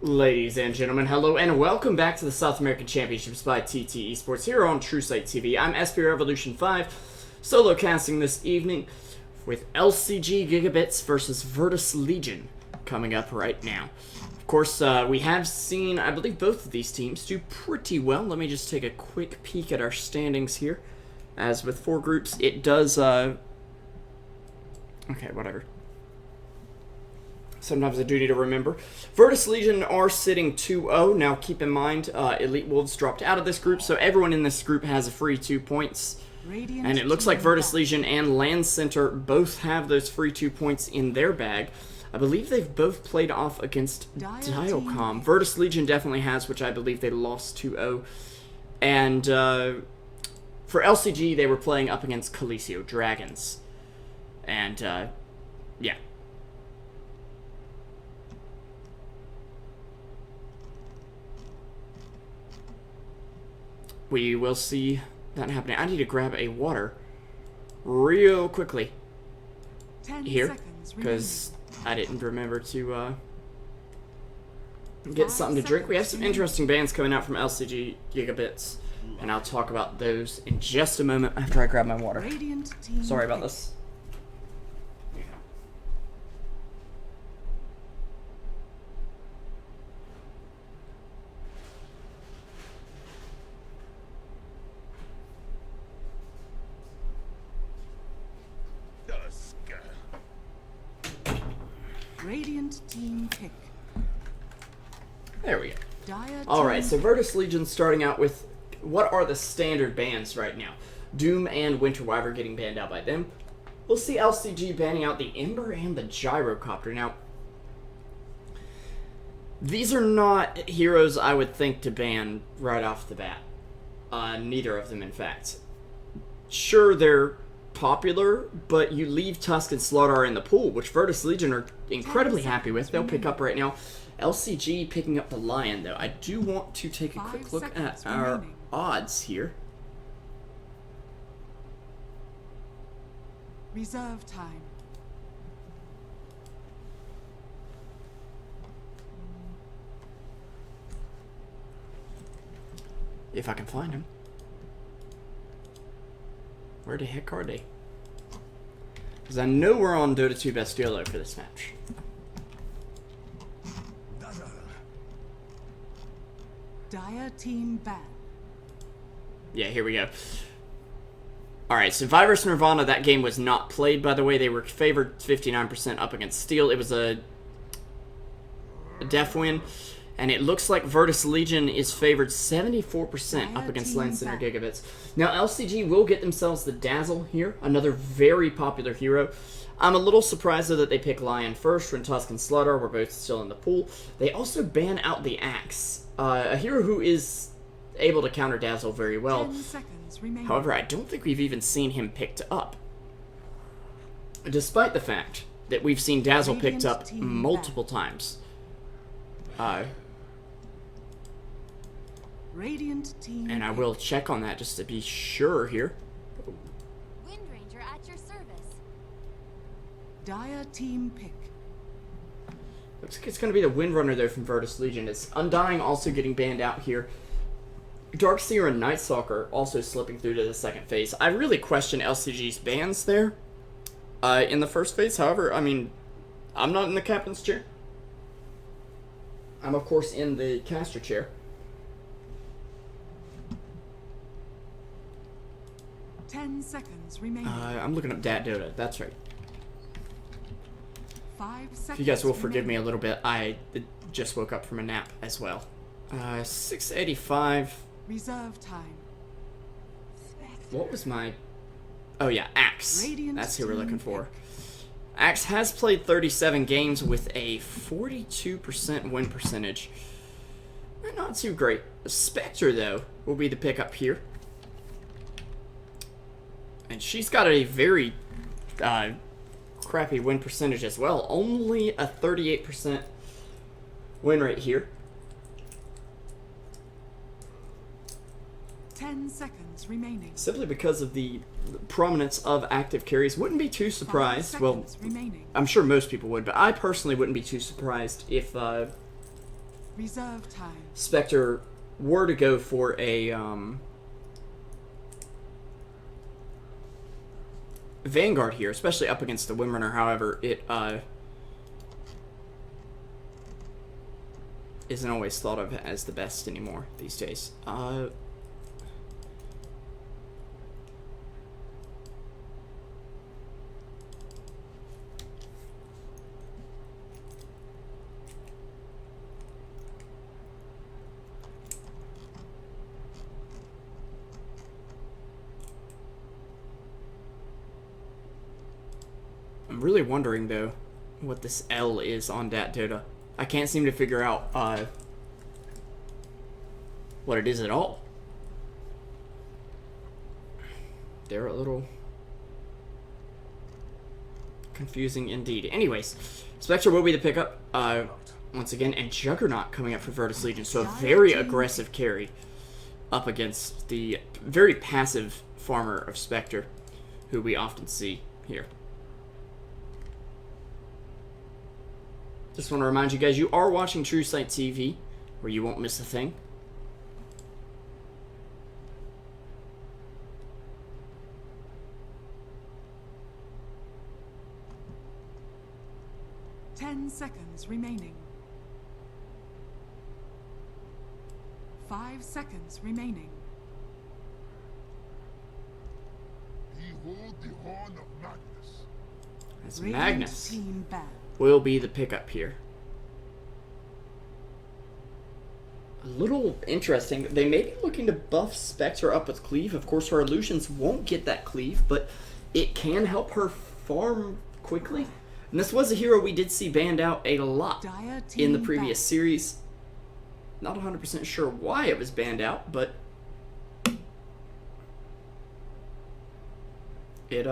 Ladies and gentlemen, hello and welcome back to the South American Championships by TTesports here on Truesight TV. I'm SP Revolution 5, solo casting this evening with LCG Gigabits versus Virtus Legion coming up right now. Of course, we have seen, I believe, both of these teams do pretty well. Let me just take a quick peek at our standings here. As with 4 groups, it does, okay, whatever. Sometimes I do need to remember. Virtus Legion are sitting 2-0. Now, keep in mind, Elite Wolves dropped out of this group, so everyone in this group has a free 2 points. And it looks like Virtus Legion and Land Center both have those free 2 points in their bag. I believe they've both played off against Dialcom. Virtus Legion definitely has, which I believe they lost 2-0. And for LCG, they were playing up against Coliseo Dragons. And, yeah. We will see that happening. I need to grab a water real quickly here, because I didn't remember to get something to drink. We have some interesting bands coming out from LCG Gigabits, and I'll talk about those in just a moment after I grab my water. Sorry about this. Radiant team pick. There we go. Alright, so Virtus Legion starting out with what are the standard bans right now. Doom and Winter Wyvern getting banned out by them. We'll see LCG banning out the Ember and the Gyrocopter. Now, these are not heroes I would think to ban right off the bat. Neither of them, in fact. Sure, they're popular, but you leave Tusk and Slardar in the pool, which Virtus Legion are incredibly happy with. They'll pick up right now. LCG picking up the Lion, though. I do want to take a quick look at our odds here. Reserve time. If I can find him. Where the heck are they? Because I know we're on Dota 2 Best Duelo for this match. Dire team ban. Yeah, here we go. Alright, so Virus Nirvana, that game was not played, by the way. They were favored 59% up against Steel. It was a def win. And it looks like Virtus Legion is favored 74% up against Land Center Gigabits. Now, LCG will get themselves the Dazzle here, another very popular hero. I'm a little surprised, though, that they pick Lion first when Tusk and Slardar were both still in the pool. They also ban out the Axe, a hero who is able to counter Dazzle very well. However, I don't think we've even seen him picked up, despite the fact that we've seen Dazzle picked up multiple times. Radiant team And I will check on that just to be sure here. Wind Ranger at your service. Dire team pick. Looks like it's going to be the Windrunner, though, from Virtus Legion. It's Undying also getting banned out here. Darkseer and Night Stalker also slipping through to the second phase. I really question LCG's bans there in the first phase. However, I mean, I'm not in the captain's chair. I'm, of course, in the caster chair. 10 seconds remaining. I'm looking up Dota. That's right. 5 seconds. If you guys will forgive me a little bit, I just woke up from a nap as well. 685. Reserve time. What was my... Oh yeah, Axe. Radiant That's who we're looking for. pick. Axe has played 37 games with a 42% win percentage. Not too great. Spectre, though, will be the pickup here. And she's got a very crappy win percentage as well. Only a 38% win rate here. 10 seconds remaining. Simply because of the prominence of active carries. Wouldn't be too surprised. Well, Remaining. I'm sure most people would, but I personally wouldn't be too surprised if Reserve time. Spectre were to go for a Vanguard here, especially up against the Windrunner, however, it isn't always thought of as the best anymore these days. I'm really wondering, though, what this L is on TTesports. I can't seem to figure out what it is at all. They're a little confusing indeed. Anyways, Spectre will be the pickup once again, and Juggernaut coming up for Virtus Legion. So a very aggressive carry up against the very passive farmer of Spectre, who we often see here. Just want to remind you guys, you are watching Truesight TV, where you won't miss a thing. Ten seconds remaining. 5 seconds remaining. Behold the horn of Magnus. As Radiant Magnus team back. will be the pickup here. A little interesting. They may be looking to buff Spectre up with Cleave. Of course, her illusions won't get that Cleave, but it can help her farm quickly. And this was a hero we did see banned out a lot in the previous series. Not 100% sure why it was banned out, but it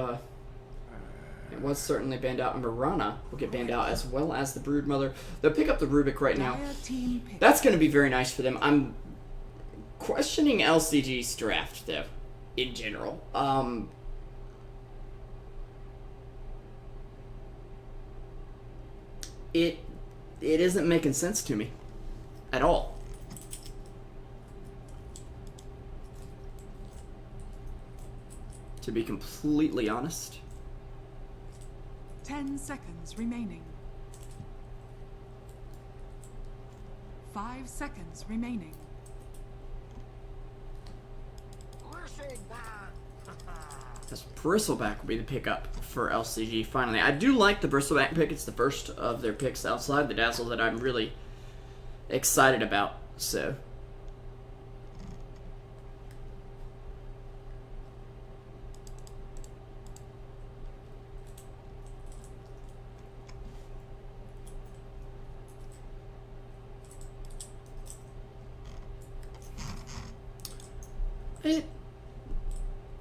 was certainly banned out, and Mirana will get banned out as well as the Broodmother. They'll pick up the Rubik right now. That's going to be very nice for them. I'm questioning LCG's draft, though, in general. It isn't making sense to me at all. To be completely honest. 10 seconds remaining. 5 seconds remaining. This Bristleback will be the pickup for LCG finally. I do like the Bristleback pick. It's the first of their picks outside the Dazzle that I'm really excited about. So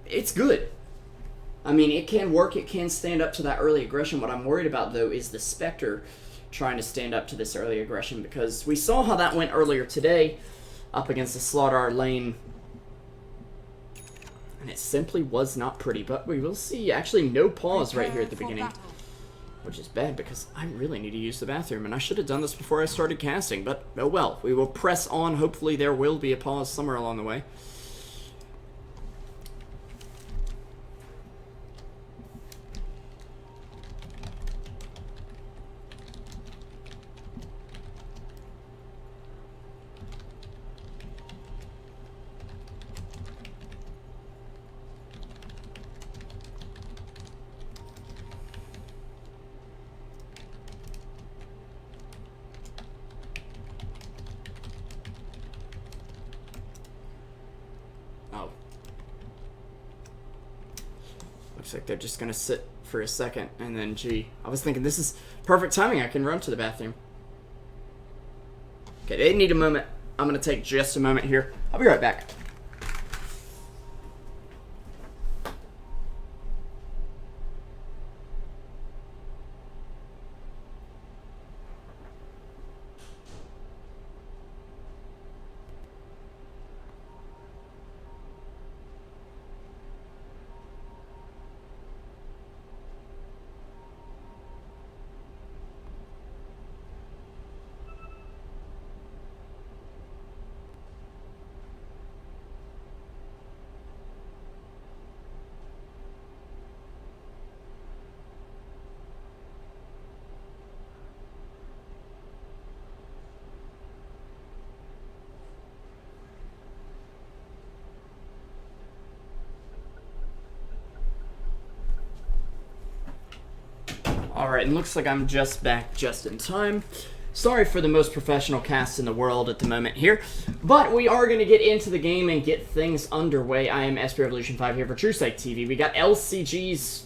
it's good. I mean, it can work, it can stand up to that early aggression. What I'm worried about, though, is the Spectre trying to stand up to this early aggression, because we saw how that went earlier today up against the Slaughter lane, and it simply was not pretty. But we will see actually no pause right here at the beginning, which is bad because I really need to use the bathroom, and I should have done this before I started casting, but oh well. We will press on. Hopefully there will be a pause somewhere along the way. Looks like they're just gonna sit for a second, and then, gee, I was thinking this is perfect timing. I can run to the bathroom. Okay, they need a moment. I'm gonna take just a moment here. I'll be right back. Alright, and looks like I'm just back just in time. Sorry for the most professional cast in the world at the moment here, but we are going to get into the game and get things underway. I am SP Revolution 5 here for Truesight TV. We got LCG's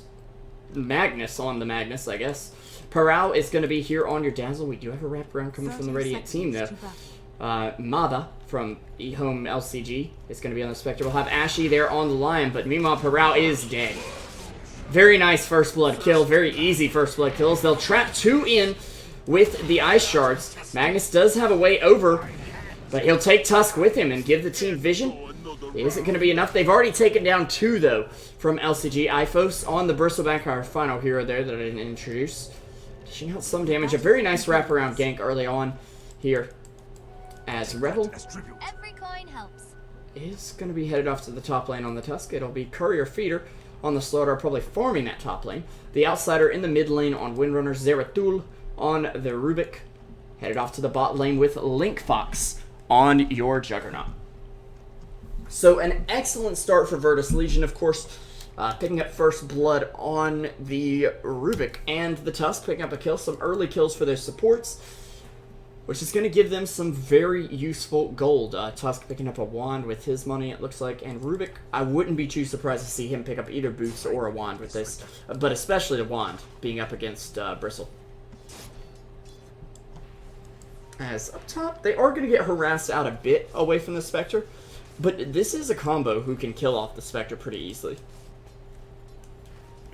Magnus on the Magnus, I guess. Parao is going to be here on your Dazzle. We do have a wraparound coming from the Radiant team, though. Mada from eHome LCG is going to be on the Spectre. We'll have Ashy there on the Lion, but meanwhile, Parao is dead. Very nice first blood kill. Very easy first blood kills. They'll trap 2 in with the Ice Shards. Magnus does have a way over, but he'll take Tusk with him and give the team vision. Is it going to be enough? They've already taken down 2, though, from LCG. Ifos on the Bristleback, our final hero there that I didn't introduce. Dishing out some damage. A very nice wraparound gank early on here. As Revo Every coin helps. is going to be headed off to the top lane on the Tusk. It'll be Courier Feeder on the Slaughter, probably farming that top lane. The Outsider in the mid lane on Windrunner. Zeratul on the Rubik. Headed off to the bot lane with Link Fox on your Juggernaut. So an excellent start for Virtus Legion, of course. Picking up first blood on the Rubik and the Tusk, picking up a kill. Some early kills for their supports, which is going to give them some very useful gold. Tusk picking up a wand with his money, it looks like. And Rubik, I wouldn't be too surprised to see him pick up either boots or a wand with this. But especially the wand, being up against Bristle. As up top, they are going to get harassed out a bit away from the Spectre. But this is a combo who can kill off the Spectre pretty easily.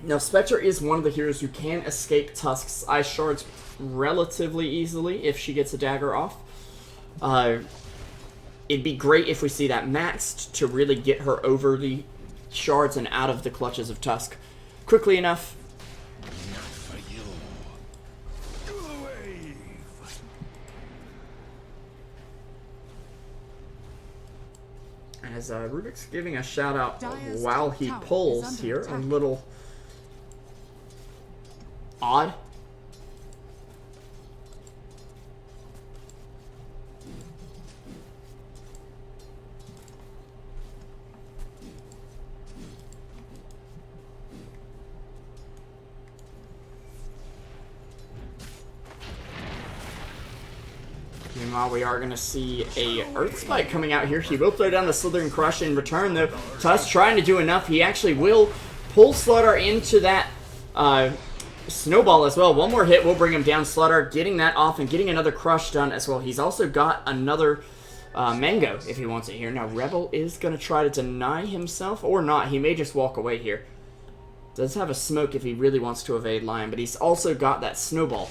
Now, Spectre is one of the heroes who can escape Tusk's Ice Shards relatively easily if she gets a dagger off. It'd be great if we see that maxed to really get her over the shards and out of the clutches of Tusk quickly enough. As Rubik's giving a shout out while he pulls here, a little odd. Meanwhile, we are going to see a Earth Spike coming out here. He will throw down the Slithering Crush in return, though. Tusk trying to do enough. He actually will pull Slaughter into that Snowball as well. One more hit will bring him down. Slaughter getting that off and getting another Crush done as well. He's also got another Mango if he wants it here. Now, Rebel is going to try to deny himself, or not. He may just walk away here. Does have a smoke if he really wants to evade Lion, but he's also got that Snowball.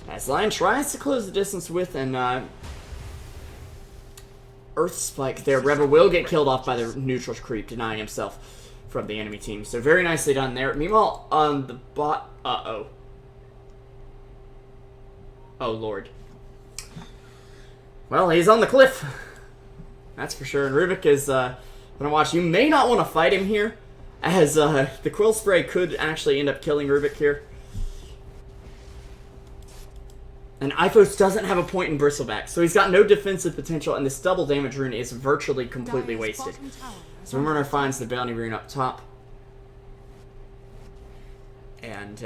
As Lion tries to close the distance with an Earth Spike there. Revo will get killed off by the neutral creep, denying himself from the enemy team. So very nicely done there. Meanwhile, on the bot... Uh-oh. Oh, Lord. Well, he's on the cliff. That's for sure. And Rubik is going to watch. You may not want to fight him here, as the Quill Spray could actually end up killing Rubik here. And Ifos doesn't have a point in Bristleback, so he's got no defensive potential, and this double damage rune is virtually completely wasted. So Windrunner finds the bounty rune up top. And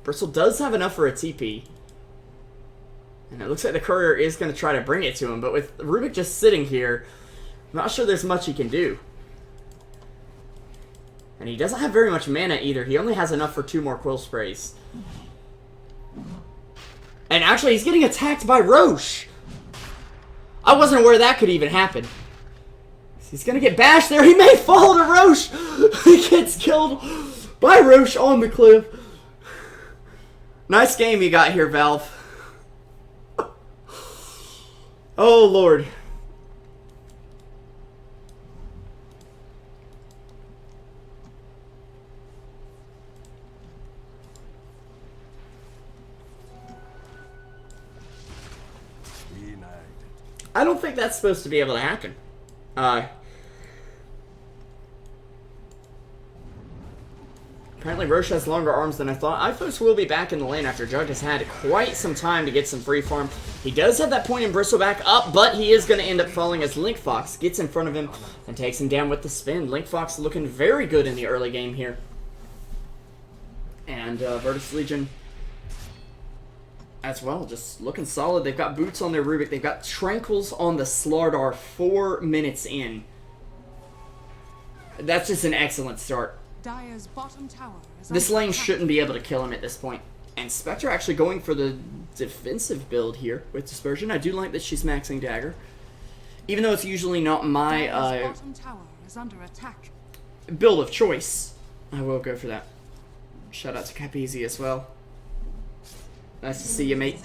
Bristle does have enough for a TP. And it looks like the Courier is going to try to bring it to him, but with Rubik just sitting here, I'm not sure there's much he can do. And he doesn't have very much mana either. He only has enough for 2 more Quill Sprays. And actually, he's getting attacked by Roche. I wasn't aware that could even happen. He's going to get bashed there. He may fall to Roche. He gets killed by Roche on the cliff. Nice game you got here, Valve. Oh, Lord. I don't think that's supposed to be able to happen. Apparently Roche has longer arms than I thought. Ifos will be back in the lane after Jug has had quite some time to get some free farm. He does have that point in Bristleback up, but he is going to end up falling as Link Fox gets in front of him and takes him down with the spin. Link Fox looking very good in the early game here. And Virtus Legion as well, just looking solid. They've got boots on their Rubik. They've got Tranquils on the Slardar 4 minutes in. That's just an excellent start. Dire's bottom tower is This under lane attack. shouldn't be able to kill him at this point. And Spectre actually going for the defensive build here with Dispersion. I do like that she's maxing Dagger. Even though it's usually not my Dire's bottom tower is under attack. build of choice, I will go for that. Shout out to Capizzi as well. Nice to see you, mate.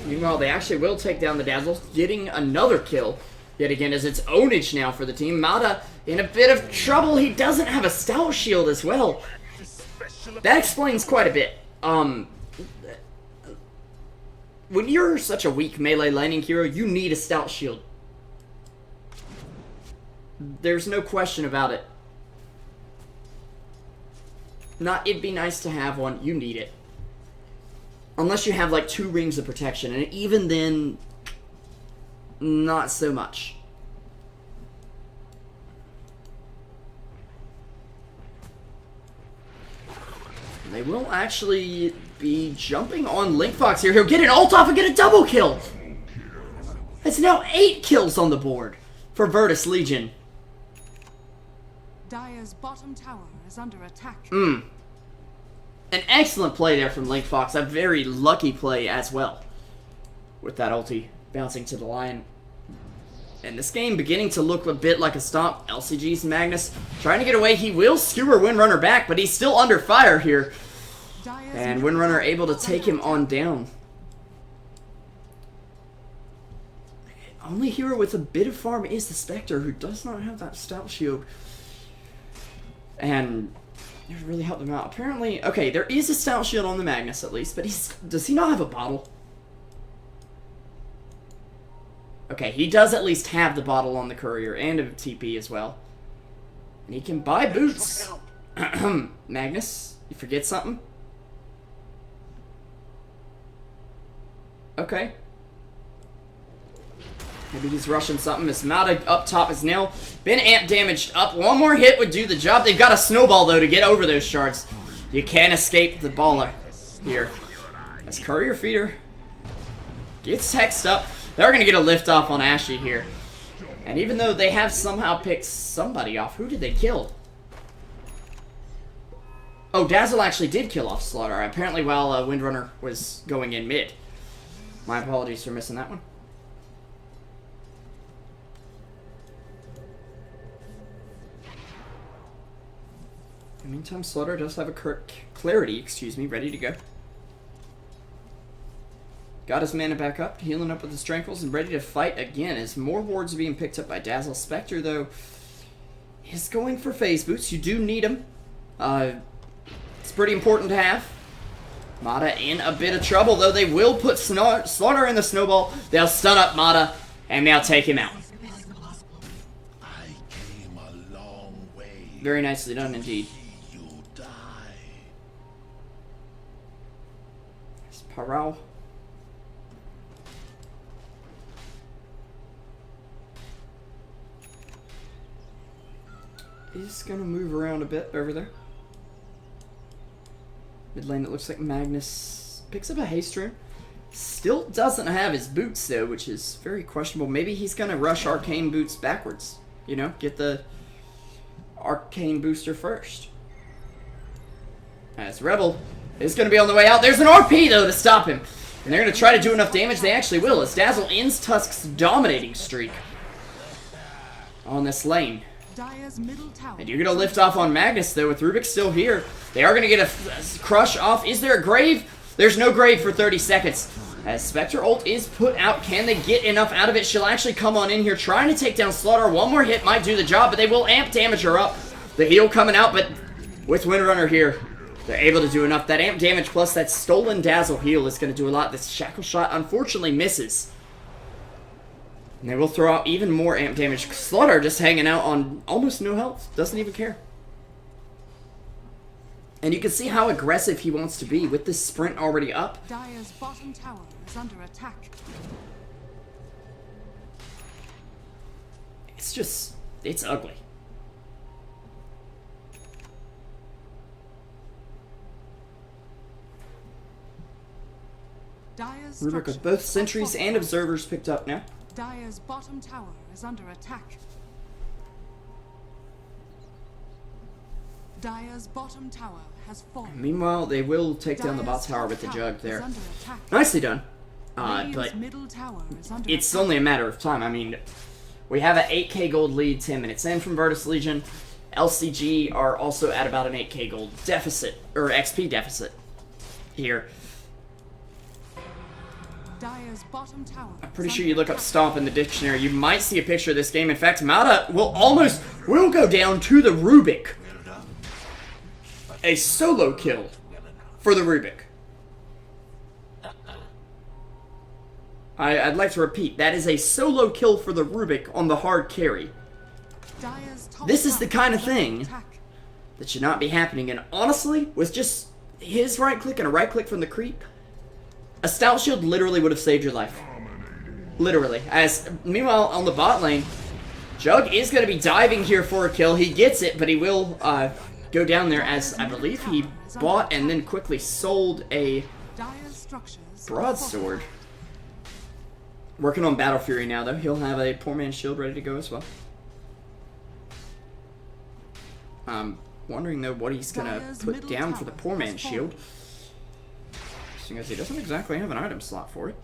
Meanwhile, they actually will take down the Dazzle, getting another kill. Yet again, as it's ownage now for the team. Mata in a bit of trouble. He doesn't have a Stout Shield as well. That explains quite a bit. When you're such a weak melee laning hero, you need a Stout Shield. There's no question about it. Not, it'd be nice to have one. You need it. Unless you have like 2 rings of protection, and even then, not so much. They will actually be jumping on Linkfox here. He'll get an ult off and get a double kill. That's now 8 kills on the board for Virtus Legion. Dire's bottom tower is under attack. An excellent play there from Linkfox. A very lucky play as well. With that ulti bouncing to the line. And this game beginning to look a bit like a stomp. LCG's Magnus trying to get away. He will skewer Windrunner back, but he's still under fire here. Dire's And middle Windrunner tower able to is take under him on attack. down. Only hero with a bit of farm is the Spectre, who does not have that Stout Shield. And it really helped him out. Apparently, okay, there is a Stout Shield on the Magnus at least, but does he not have a bottle? Okay, he does at least have the bottle on the Courier and a TP as well. And he can buy boots. Magnus, you forget something? Okay. Maybe he's rushing something. Miss Mata up top has now been amp damaged up. One more hit would do the job. They've got a snowball, though, to get over those shards. You can't escape the baller here. As Courier Feeder gets hexed up, they're going to get a lift off on Ashy here. And even though they have somehow picked somebody off, who did they kill? Oh, Dazzle actually did kill off Slaughter, apparently while Windrunner was going in mid. My apologies for missing that one. In the meantime, Slaughter does have a Clarity, ready to go. Got his mana back up, healing up with his Tranquils, and ready to fight again as more wards are being picked up by Dazzle. Spectre, though, is going for phase boots. You do need them. It's pretty important to have. Mata in a bit of trouble, though. They will put Slaughter in the snowball. They'll stun up Mata, and they'll take him out. I came a long way. Very nicely done, indeed. You die. There's Parao. He's gonna move around a bit over there. Mid lane, it looks like Magnus picks up a haste rune. Still doesn't have his boots, though, which is very questionable. Maybe he's gonna rush Arcane Boots backwards. You know, get the Arcane Booster first. As Rebel is gonna be on the way out. There's an RP, though, to stop him. And they're gonna try to do enough damage. They actually will, as Dazzle ends Tusk's dominating streak on this lane. Dire's middle tower. And you're going to lift off on Magnus, though, with Rubik still here. They are going to get a crush off. Is there a grave? There's no grave for 30 seconds. As Spectre ult is put out, can they get enough out of it? She'll actually come on in here, trying to take down Slaughter. One more hit might do the job, but they will amp damage her up. The heal coming out, but with Windrunner here, they're able to do enough. That amp damage plus that stolen Dazzle heal is going to do a lot. This Shackle Shot unfortunately misses. And they will throw out even more amp damage. Slaughter just hanging out on almost no health. Doesn't even care. And you can see how aggressive he wants to be with this sprint already up. Dire's bottom tower is under attack. It's just, it's ugly. Dire's Rubric with structures both are sentries and fortified. observers picked up now. Dire's bottom tower is under attack. Dire's bottom tower has fallen. Meanwhile, they will take down the bot Dire's tower top with the tower jug is there. under attack. Nicely done. Radiant's But middle tower is under it's attack. only a matter of time. I mean, we have an 8k gold lead 10 minutes in from Virtus Legion. LCG are also at about an 8k gold deficit, or XP deficit here. Dire's bottom tower. I'm pretty sure you look up Stomp in the dictionary, you might see a picture of this game. In fact, Mata will go down to the Rubik. A solo kill for the Rubik. I'd like to repeat, that is a solo kill for the Rubik on the hard carry. Dire's top This is the tower kind of is under thing attack. that should not be happening, and honestly, with just his right click and a right click from the creep, a Stout Shield literally would have saved your life. Literally. As, meanwhile, on the bot lane, Jug is going to be diving here for a kill. He gets it, but he will go down there as, I believe, he bought and then quickly sold a Dire's structures are broadsword. Working on Battle Fury now, though. He'll have a poor man's shield ready to go as well. I'm wondering, though, what he's going to Dire's put middle down for the tower poor has man's fallen. shield. Seeing as he doesn't exactly have an item slot for it.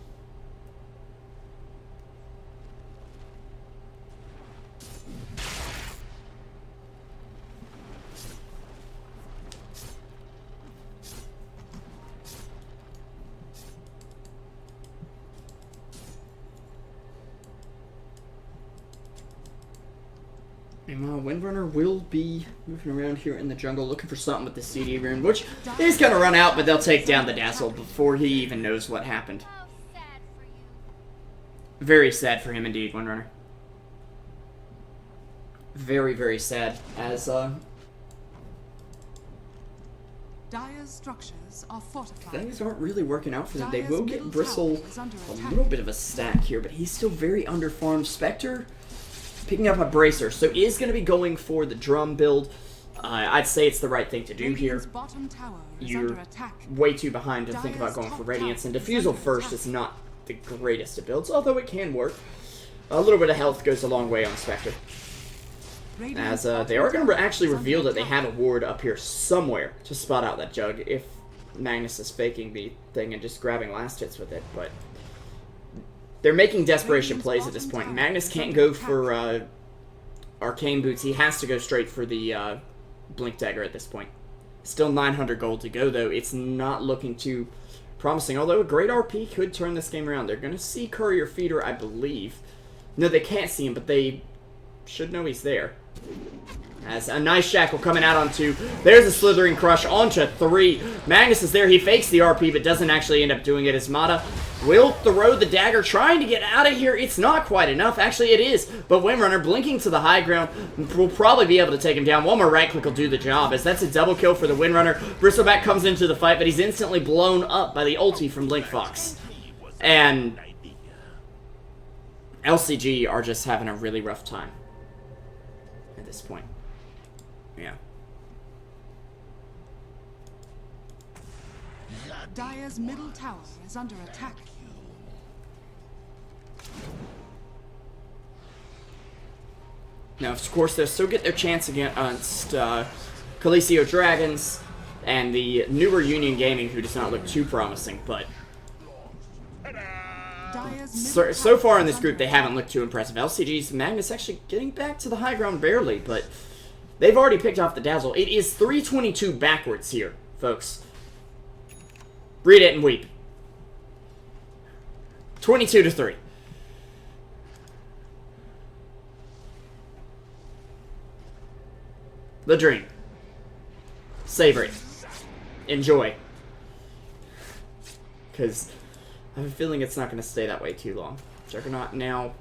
Meanwhile, Windrunner will be moving around here in the jungle looking for something with the CD rune, which is going to run out, but they'll take down the Dazzle before he even knows what happened. How sad for you. Very sad for him indeed, Windrunner. Very, very sad, as, Dire's structures are fortified. things aren't really working out for them. They Dire's will get middle Bristle tower is under a attack. little bit of a stack here, but he's still very underfarmed. Spectre picking up a Bracer, so is going to be going for the drum build. I'd say it's the right thing to do here. Radiant's bottom tower is You're under attack. way too behind to think about Dire's going for top Radiance, and tower is Diffusal under first attack. is not the greatest of builds, although it can work. A little bit of health goes a long way on Spectre. Radiant's As they bottom are going to tower actually is under reveal that they attack. have a ward up here somewhere to spot out that Jug if Magnus is faking the thing and just grabbing last hits with it, but they're making desperation Radiant's plays at this bottom point. tower Magnus is can't under go attack. for Arcane Boots. He has to go straight for the Blink Dagger at this point. Still 900 gold to go, though. It's not looking too promising, although a great RP could turn this game around. They're going to see Courier Feeder, I believe. No, they can't see him, but they should know he's there. As a nice shackle coming out on 2. There's a Slithering Crush onto 3. Magnus is there. He fakes the RP, but doesn't actually end up doing it. As Mata will throw the dagger, trying to get out of here. It's not quite enough. Actually, it is. But Windrunner blinking to the high ground will probably be able to take him down. One more right click will do the job, as that's a double kill for the Windrunner. Bristleback comes into the fight, but he's instantly blown up by the ulti from Blink Fox. And LCG are just having a really rough time at this point. Yeah. Dire's middle tower is under attack. Now, of course, they'll still get their chance against Coliseo Dragons and the newer Union Gaming, who does not look too promising, but Dire's so middle far tower in is this group, under they haven't looked too impressive. LCG's Magnus actually getting back to the high ground barely, but they've already picked off the Dazzle. It is 322 backwards here, folks. Read it and weep. 22-3. The dream. Savor it. Enjoy. Because I have a feeling it's not going to stay that way too long. Juggernaut now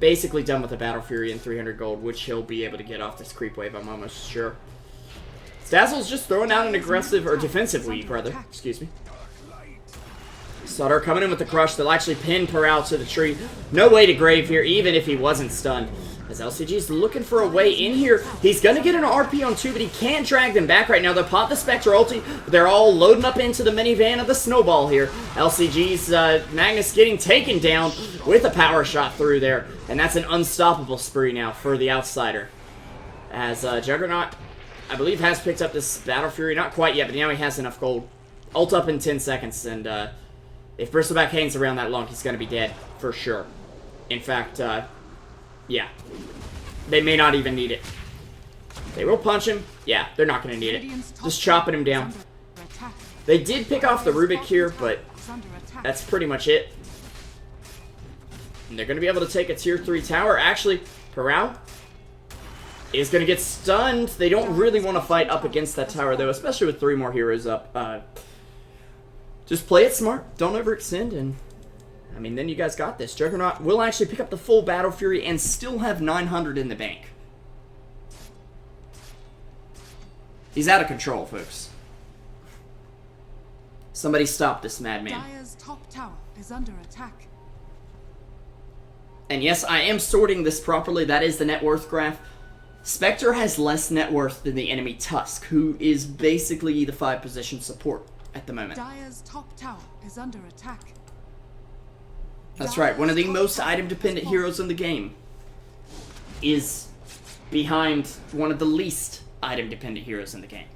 basically done with the Battle Fury and 300 gold, which he'll be able to get off this creep wave, I'm almost sure. Dazzle's just throwing out an aggressive, or defensive weave, rather. Excuse me. Sutter coming in with the crush. They'll actually pin Paral to the tree. No way to grave here, even if he wasn't stunned. As LCG's looking for a way in here. He's going to get an RP on 2, but he can't drag them back right now. They'll pop the Spectre ulti. They're all loading up into the minivan of the Snowball here. LCG's Magnus getting taken down with a power shot through there. And that's an unstoppable spree now for the outsider. As Juggernaut, I believe, has picked up this Battle Fury. Not quite yet, but now he has enough gold. Ult up in 10 seconds, and if Bristleback hangs around that long, he's going to be dead, for sure. In fact, yeah. They may not even need it. They will punch him. Yeah, they're not going to need it. Just chopping him down. They did pick off the Rubik here, but that's pretty much it. And they're going to be able to take a tier 3 tower. Actually, Paral is going to get stunned. They don't really want to fight up against that tower, though, especially with 3 more heroes up. Just play it smart. Don't overextend, and I mean, then you guys got this. Juggernaut will actually pick up the full Battle Fury and still have 900 in the bank. He's out of control, folks. Somebody stop this madman. Dire's top tower is under attack. And yes, I am sorting this properly. That is the net worth graph. Spectre has less net worth than the enemy Tusk, who is basically the 5-position support at the moment. Dire's top tower is under attack. That's right, one of the most item-dependent heroes in the game is behind one of the least item-dependent heroes in the game.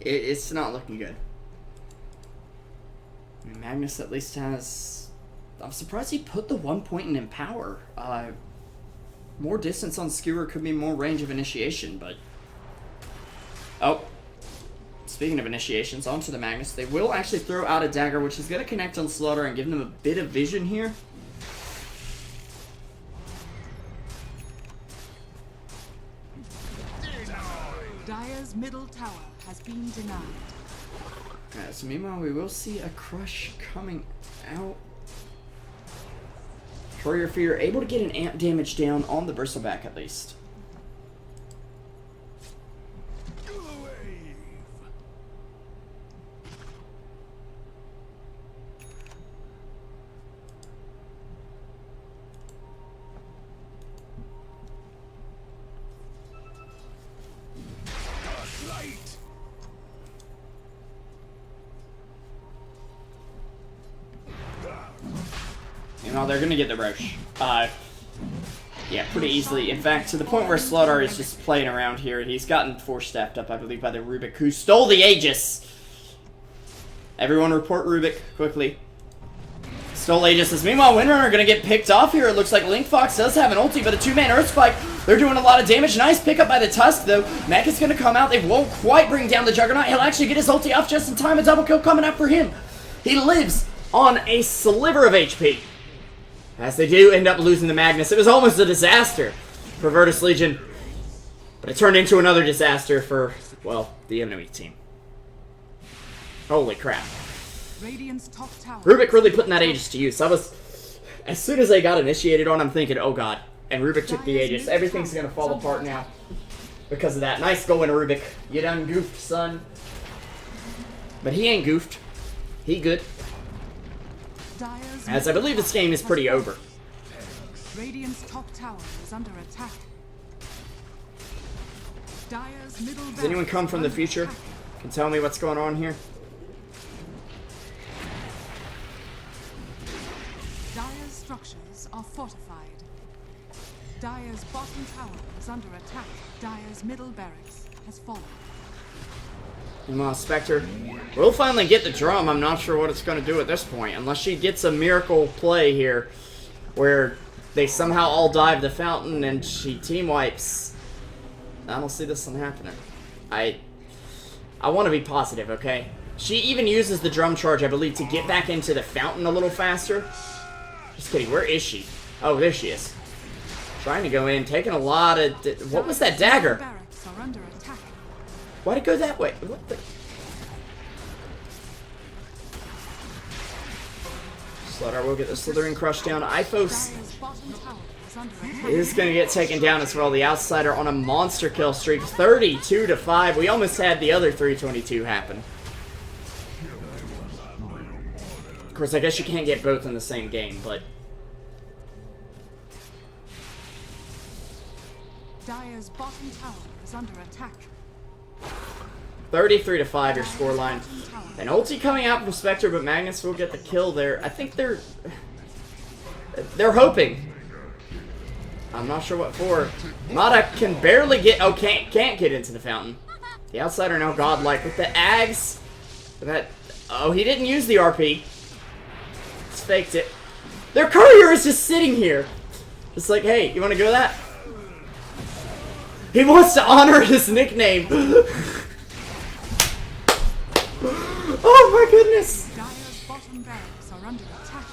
It's not looking good. I mean, Magnus at least has... I'm surprised he put the 1 point in Empower. More distance on Skewer could be more range of initiation, but... Oh. Speaking of initiations, onto the Magnus. They will actually throw out a dagger, which is going to connect on Slaughter and give them a bit of vision here. Dire's middle tower has been denied. Alright, so meanwhile we will see a crush coming out. Courier Fear able to get an amp damage down on the Bristleback at least. You know, they're gonna get the Roche. Yeah, pretty easily. In fact, to the point where Slaughter is just playing around here. He's gotten 4-staffed up, I believe, by the Rubik, who stole the Aegis. Everyone report Rubik, quickly. Stole Aegis. Meanwhile, Windrunner gonna get picked off here. It looks like Link Fox does have an ulti, but a 2-man Earth Spike. They're doing a lot of damage. Nice pickup by the Tusk, though. Mech is gonna come out. They won't quite bring down the Juggernaut. He'll actually get his ulti off just in time. A double kill coming up for him. He lives on a sliver of HP. As they do end up losing the Magnus. It was almost a disaster for Virtus Legion. But it turned into another disaster for, well, the enemy team. Holy crap. Radiant's top tower. Rubik really putting that Aegis to use. As soon as they got initiated on, I'm thinking, oh god. And Rubik took the Aegis. Everything's gonna fall apart now because of that. Nice going, Rubik. You done goofed, son. But he ain't goofed. He good. As I believe this game is pretty over. Radiant's top tower is under attack. Dire's middle Does anyone come from the future? Can tell me what's going on here? structures are fortified. Dire's bottom tower is under attack. Dire's middle barracks has fallen. Come on, Spectre. We'll finally get the drum. I'm not sure what it's going to do at this point. Unless she gets a miracle play here where they somehow all dive the fountain and she team wipes. I don't see this one happening. I want to be positive, okay? She even uses the drum charge, I believe, to get back into the fountain a little faster. Just kidding. Where is she? Oh, there she is. Trying to go in, taking a lot of... What was that dagger? Barracks are under attack. Why'd it go that way? What the... Slaughter will get the Slithering Crush down. Iphos Dire's bottom tower is under attack. is going to get taken down as well. The Outsider on a monster kill streak. 32-5. We almost had the other 322 happen. Of course, I guess you can't get both in the same game, but... Dire's bottom tower is under attack. 33-5 your scoreline. An ulti coming out from Spectre, but Magnus will get the kill there. I think they're hoping. I'm not sure what for. Mata can barely get... Oh, can't get into the fountain. The Outsider now godlike with the Ags. Oh, he didn't use the RP. Just faked it. Their courier is just sitting here. Just like, hey, you want to go that? He wants to honor his nickname. Oh my goodness. Dire's bottom barracks are under attack.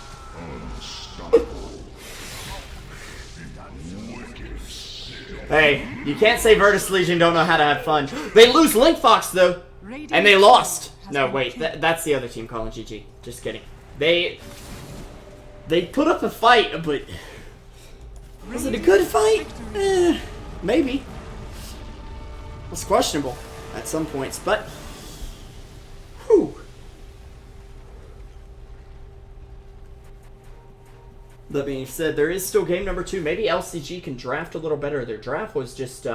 Hey, you can't say Virtus Legion don't know how to have fun. They lose Link Fox though, and they lost. No, wait, that's the other team calling GG. Just kidding. They put up a fight, but was it a good fight? Maybe. It was questionable at some points, but whew. That being said, there is still game number 2. Maybe LCG can draft a little better. Their draft was just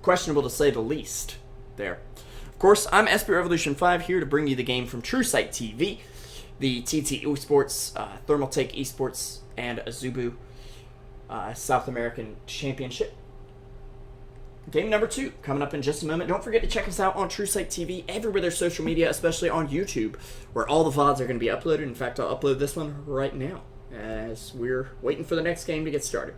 questionable to say the least there. Of course, I'm SP Revolution 5 here to bring you the game from Truesight TV, the TTesports, Thermal Take Esports, and Azubu South American Championship. Game number 2 coming up in just a moment. Don't forget to check us out on Truesight TV, everywhere there's social media, especially on YouTube, where all the VODs are going to be uploaded. In fact, I'll upload this one right now as we're waiting for the next game to get started.